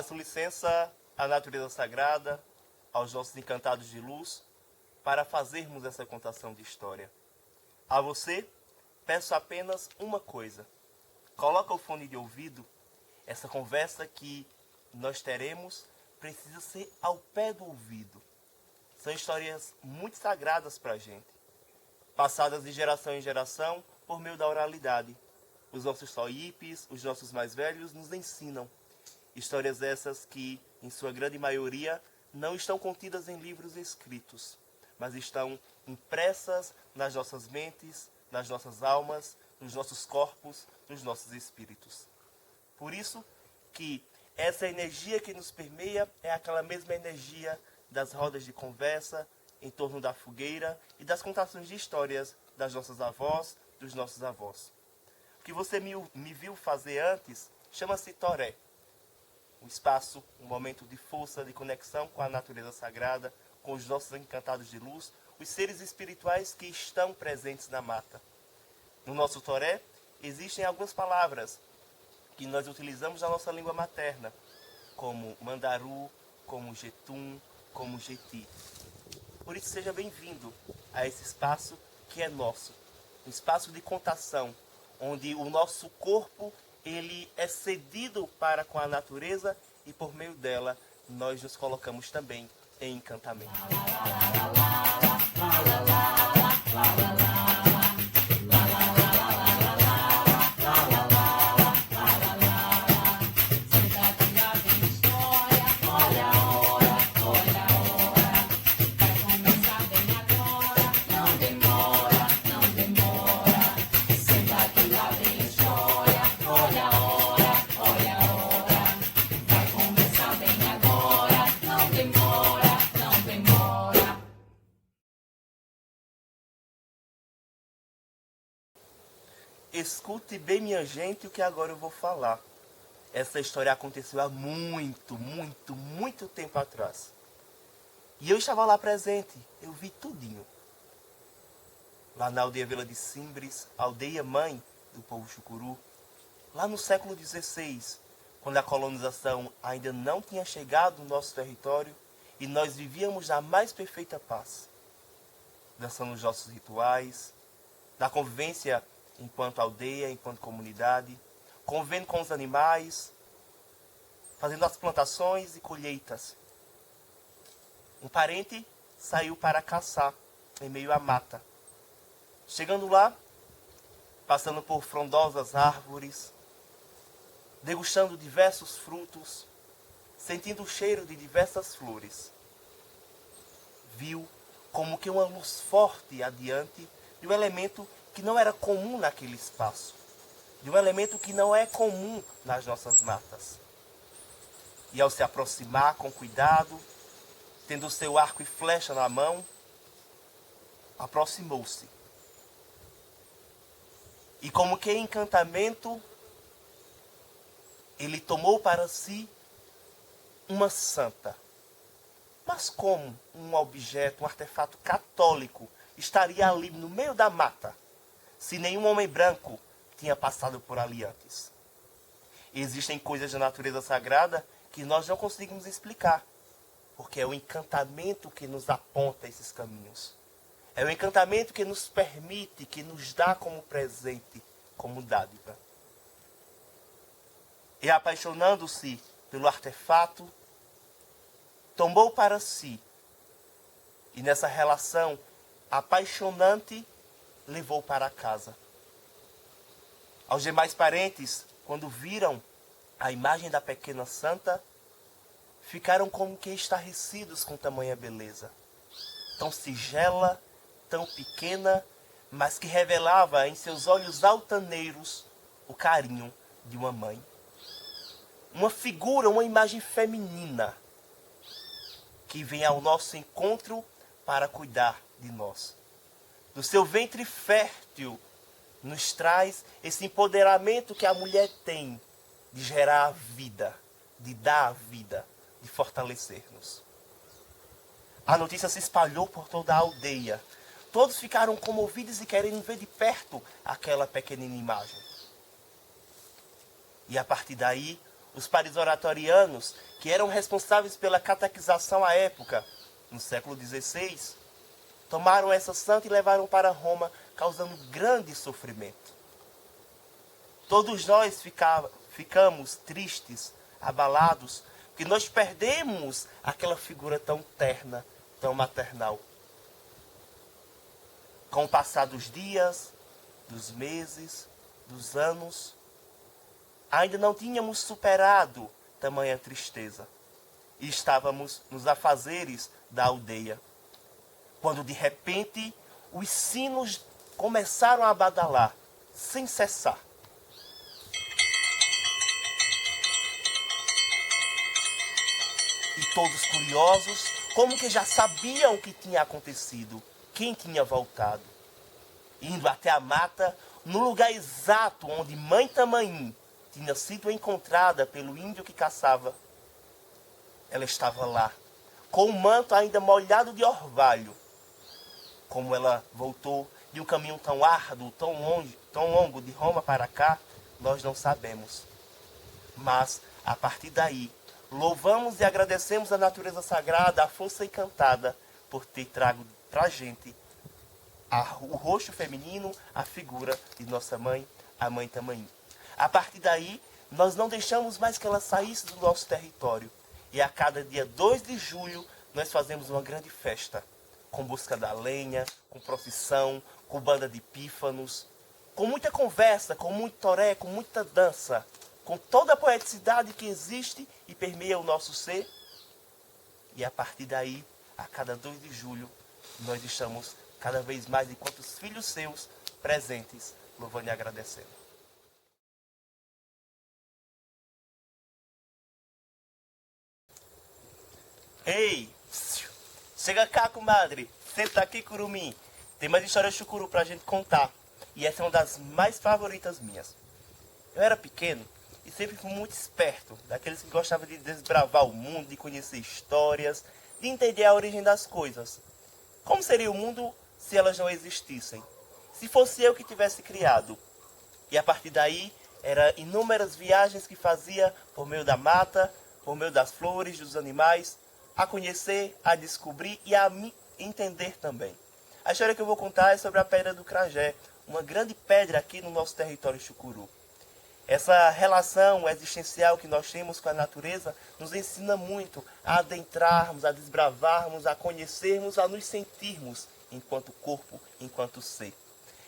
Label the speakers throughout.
Speaker 1: Peço licença à natureza sagrada, aos nossos encantados de luz, para fazermos essa contação de história. A você, peço apenas uma coisa. Coloca o fone de ouvido. Essa conversa que nós teremos precisa ser ao pé do ouvido. São histórias muito sagradas para a gente, passadas de geração em geração por meio da oralidade. Os nossos soípes, os nossos mais velhos nos ensinam. Histórias essas que, em sua grande maioria, não estão contidas em livros escritos, mas estão impressas nas nossas mentes, nas nossas almas, nos nossos corpos, nos nossos espíritos. Por isso que essa energia que nos permeia é aquela mesma energia das rodas de conversa em torno da fogueira e das contações de histórias das nossas avós, dos nossos avós. O que você me viu fazer antes chama-se Toré. Um espaço, um momento de força, de conexão com a natureza sagrada, com os nossos encantados de luz, os seres espirituais que estão presentes na mata. No nosso Toré existem algumas palavras que nós utilizamos na nossa língua materna, como mandaru, como jetum, como jeti. Por isso seja bem-vindo a esse espaço que é nosso, um espaço de contação, onde o nosso corpo ele é cedido para com a natureza e por meio dela nós nos colocamos também em encantamento. Escute bem, minha gente, o que agora eu vou falar. Essa história aconteceu há muito tempo atrás. E eu estava lá presente, eu vi tudinho. Lá na aldeia Vila de Simbres, aldeia mãe do povo Chucuru, lá no século XVI, quando a colonização ainda não tinha chegado no nosso território e nós vivíamos na mais perfeita paz. Dançando os nossos rituais, na convivência enquanto aldeia, enquanto comunidade, convivendo com os animais, fazendo as plantações e colheitas. Um parente saiu para caçar em meio à mata. Chegando lá, passando por frondosas árvores, degustando diversos frutos, sentindo o cheiro de diversas flores, viu como que uma luz forte adiante de um elemento que não era comum naquele espaço, de um elemento que não é comum nas nossas matas. E ao se aproximar com cuidado, tendo o seu arco e flecha na mão, aproximou-se. E como que em encantamento, ele tomou para si uma santa. Mas como um objeto, um artefato católico estaria ali no meio da mata, se nenhum homem branco tinha passado por ali antes? Existem coisas da natureza sagrada que nós não conseguimos explicar, porque é o encantamento que nos aponta esses caminhos. É o encantamento que nos permite, que nos dá como presente, como dádiva. E apaixonando-se pelo artefato, tomou para si. E nessa relação apaixonante, levou para casa. Aos demais parentes, quando viram a imagem da pequena santa, ficaram como que estarrecidos com tamanha beleza. Tão sigela, tão pequena, mas que revelava em seus olhos altaneiros o carinho de uma mãe. Uma figura, uma imagem feminina que vem ao nosso encontro para cuidar de nós. Do seu ventre fértil nos traz esse empoderamento que a mulher tem de gerar a vida, de dar a vida, de fortalecer-nos. A notícia se espalhou por toda a aldeia. Todos ficaram comovidos e querendo ver de perto aquela pequenina imagem. E a partir daí, Os pares oratorianos, que eram responsáveis pela catequização à época, no século XVI, tomaram essa santa e levaram para Roma, causando grande sofrimento. Todos nós ficamos tristes, abalados, porque nós perdemos aquela figura tão terna, tão maternal. Com o passar dos dias, dos meses, dos anos, ainda não tínhamos superado tamanha tristeza. E estávamos nos afazeres da aldeia, quando de repente os sinos começaram a badalar, sem cessar. E todos curiosos, como que já sabiam o que tinha acontecido, quem tinha voltado. Indo até a mata, no lugar exato onde Mãe Tamaim tinha sido encontrada pelo índio que caçava. Ela estava lá, com o manto ainda molhado de orvalho. Como ela voltou de um caminho tão árduo, tão longo de Roma para cá, nós não sabemos. Mas, a partir daí, louvamos e agradecemos a natureza sagrada, a força encantada, por ter trago para a gente o rosto feminino, a figura de nossa mãe, a Mãe Tamaim. A partir daí, nós não deixamos mais que ela saísse do nosso território. E a cada dia 2 de julho, nós fazemos uma grande festa, com busca da lenha, com procissão, com banda de pífanos, com muita conversa, com muito toré, com muita dança, com toda a poeticidade que existe e permeia o nosso ser. E a partir daí, a cada 2 de julho, nós estamos cada vez mais, enquanto os filhos seus, presentes, louvando e agradecendo. Ei, chega cá, comadre. Senta aqui, curumim. Tem mais histórias de chucuru pra gente contar. E essa é uma das mais favoritas minhas. Eu era pequeno e sempre fui muito esperto, daqueles que gostavam de desbravar o mundo, de conhecer histórias, de entender a origem das coisas. Como seria o mundo se elas não existissem? Se fosse eu que tivesse criado? E a partir daí, eram inúmeras viagens que fazia por meio da mata, por meio das flores, dos animais, a conhecer, a descobrir e a me entender também. A história que eu vou contar é sobre a Pedra do Crajé, uma grande pedra aqui no nosso território chucuru. Essa relação existencial que nós temos com a natureza nos ensina muito a adentrarmos, a desbravarmos, a conhecermos, a nos sentirmos enquanto corpo, enquanto ser.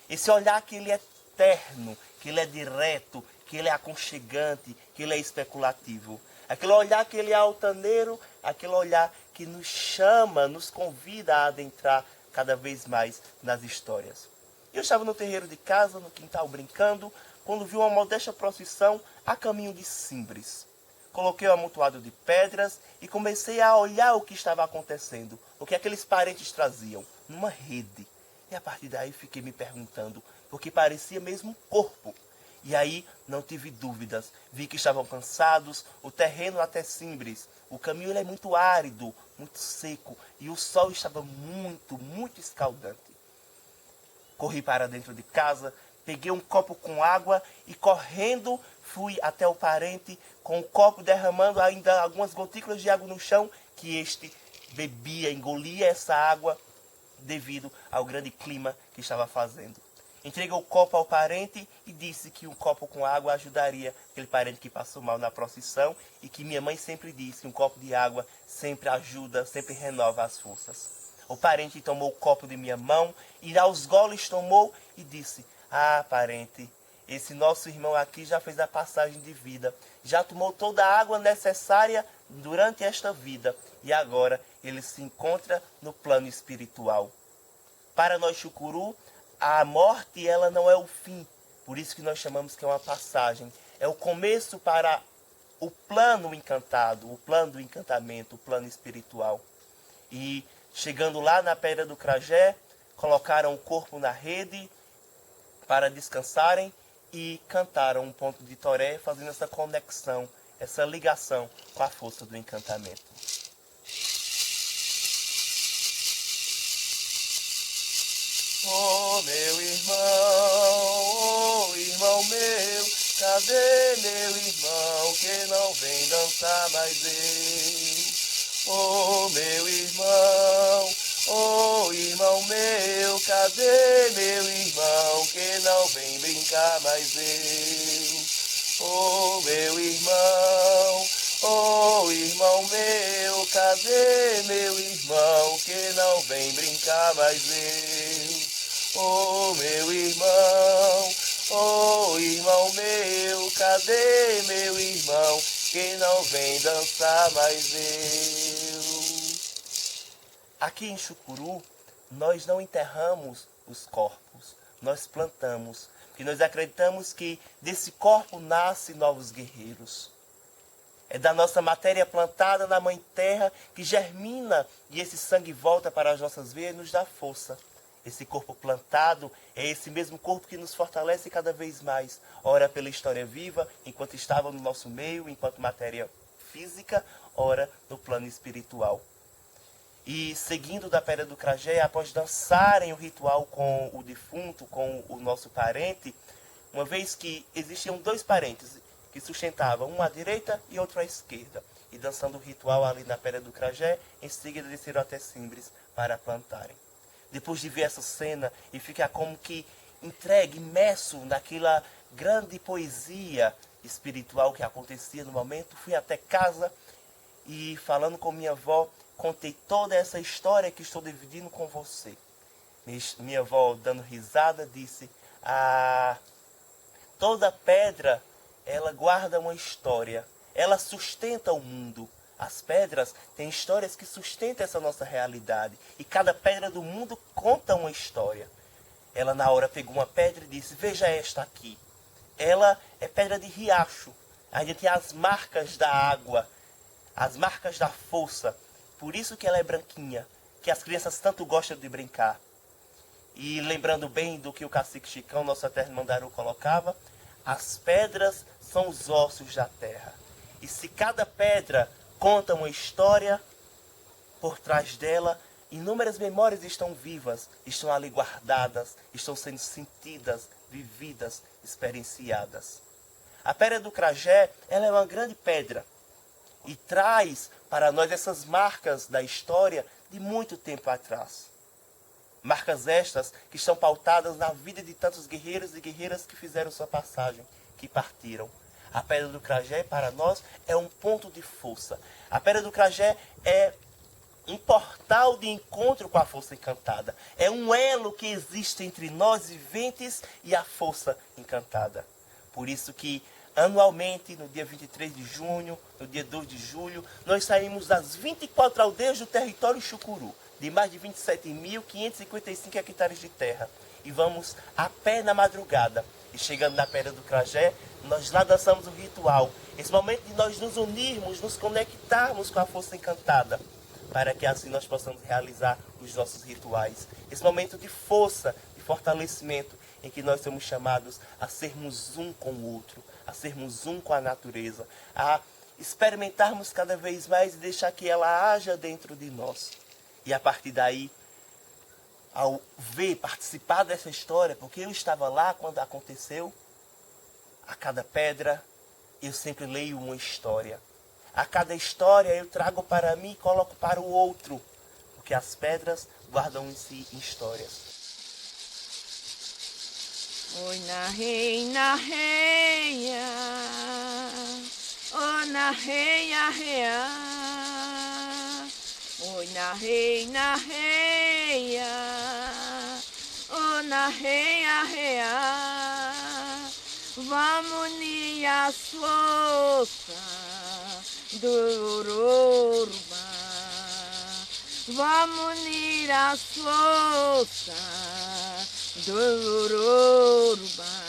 Speaker 1: Esse olhar que ele é terno, que ele é direto, que ele é aconchegante, que ele é especulativo. Aquele olhar que ele é altaneiro, aquele olhar que nos chama, nos convida a adentrar cada vez mais nas histórias. Eu estava no terreiro de casa, no quintal, brincando, quando vi uma modesta procissão a caminho de Simbres. Coloquei o amontoado de pedras e comecei a olhar o que estava acontecendo, o que aqueles parentes traziam, numa rede. E a partir daí fiquei me perguntando, porque parecia mesmo um corpo. E aí não tive dúvidas, vi que estavam cansados, o terreno até Simbres. O caminho ele é muito árido, muito seco, e o sol estava muito escaldante. Corri para dentro de casa, peguei um copo com água e correndo fui até o parente com o copo derramando ainda algumas gotículas de água no chão que este bebia, engolia essa água devido ao grande clima que estava fazendo. Entreguei o copo ao parente e disse que um copo com água ajudaria aquele parente que passou mal na procissão e que minha mãe sempre disse, um copo de água sempre ajuda, sempre renova as forças. O parente tomou o copo de minha mão e aos goles tomou e disse, ah, parente, esse nosso irmão aqui já fez a passagem de vida, já tomou toda a água necessária durante esta vida e agora ele se encontra no plano espiritual. Para nós chucuru, a morte ela não é o fim, por isso que nós chamamos que é uma passagem. É o começo para o plano encantado, o plano do encantamento, o plano espiritual. E chegando lá na Pedra do Crajé, colocaram o corpo na rede para descansarem e cantaram um ponto de toré, fazendo essa conexão, essa ligação com a força do encantamento. Oh, meu irmão, oh, irmão meu, cadê meu irmão que não vem dançar mais eu? Oh, meu irmão, oh, irmão meu, cadê meu irmão que não vem brincar mais eu? Oh, meu irmão, oh, irmão meu, cadê meu irmão que não vem brincar mais eu? Oh, meu irmão, oh, irmão meu, cadê meu irmão que não vem dançar mais eu? Aqui em Chucuru, nós não enterramos os corpos, nós plantamos, porque nós acreditamos que desse corpo nascem novos guerreiros. É da nossa matéria plantada na Mãe Terra que germina e esse sangue volta para as nossas veias e nos dá força. Esse corpo plantado é esse mesmo corpo que nos fortalece cada vez mais. Ora pela história viva, enquanto estava no nosso meio, enquanto matéria física, ora no plano espiritual. E seguindo da Pedra do Crajé, após dançarem o ritual com o defunto, com o nosso parente, uma vez que existiam dois parentes que sustentavam, um à direita e outro à esquerda, e dançando o ritual ali na Pedra do Crajé, em seguida desceram até Simbres para plantarem. Depois de ver essa cena e ficar como que entregue, imerso naquela grande poesia espiritual que acontecia no momento, fui até casa e, falando com minha avó, contei toda essa história que estou dividindo com você. Minha avó, dando risada, disse: toda pedra, ela guarda uma história, ela sustenta o mundo. As pedras têm histórias que sustentam essa nossa realidade. E cada pedra do mundo conta uma história. Ela na hora pegou uma pedra e disse: veja esta aqui. Ela é pedra de riacho. A gente tem as marcas da água, as marcas da força. Por isso que ela é branquinha, que as crianças tanto gostam de brincar. E lembrando bem do que o cacique Chicão, nosso eterno Mandaru, colocava, as pedras são os ossos da terra. E se cada pedra conta uma história, por trás dela, inúmeras memórias estão vivas, estão ali guardadas, estão sendo sentidas, vividas, experienciadas. A Pedra do Crajé, ela é uma grande pedra e traz para nós essas marcas da história de muito tempo atrás. Marcas estas que estão pautadas na vida de tantos guerreiros e guerreiras que fizeram sua passagem, que partiram. A Pedra do Crajé, para nós, é um ponto de força. A Pedra do Crajé é um portal de encontro com a força encantada. É um elo que existe entre nós viventes e a força encantada. Por isso que, anualmente, no dia 23 de junho, no dia 2 de julho, nós saímos das 24 aldeias do território Chucuru, de mais de 27.555 hectares de terra. E vamos a pé na madrugada. E chegando na Pedra do Crajé, nós lá dançamos o ritual. Esse momento de nós nos unirmos, nos conectarmos com a força encantada, para que assim nós possamos realizar os nossos rituais. Esse momento de força, de fortalecimento, em que nós somos chamados a sermos um com o outro, a sermos um com a natureza, a experimentarmos cada vez mais e deixar que ela haja dentro de nós. E a partir daí, ao ver, participar dessa história, porque eu estava lá quando aconteceu, a cada pedra eu sempre leio uma história. A cada história eu trago para mim e coloco para o outro, porque as pedras guardam em si histórias.
Speaker 2: Oi na reia, oi na reia, oi na reia, oi na reia, vamos unir as forças do Urubá, vamos unir as forças do Urubá.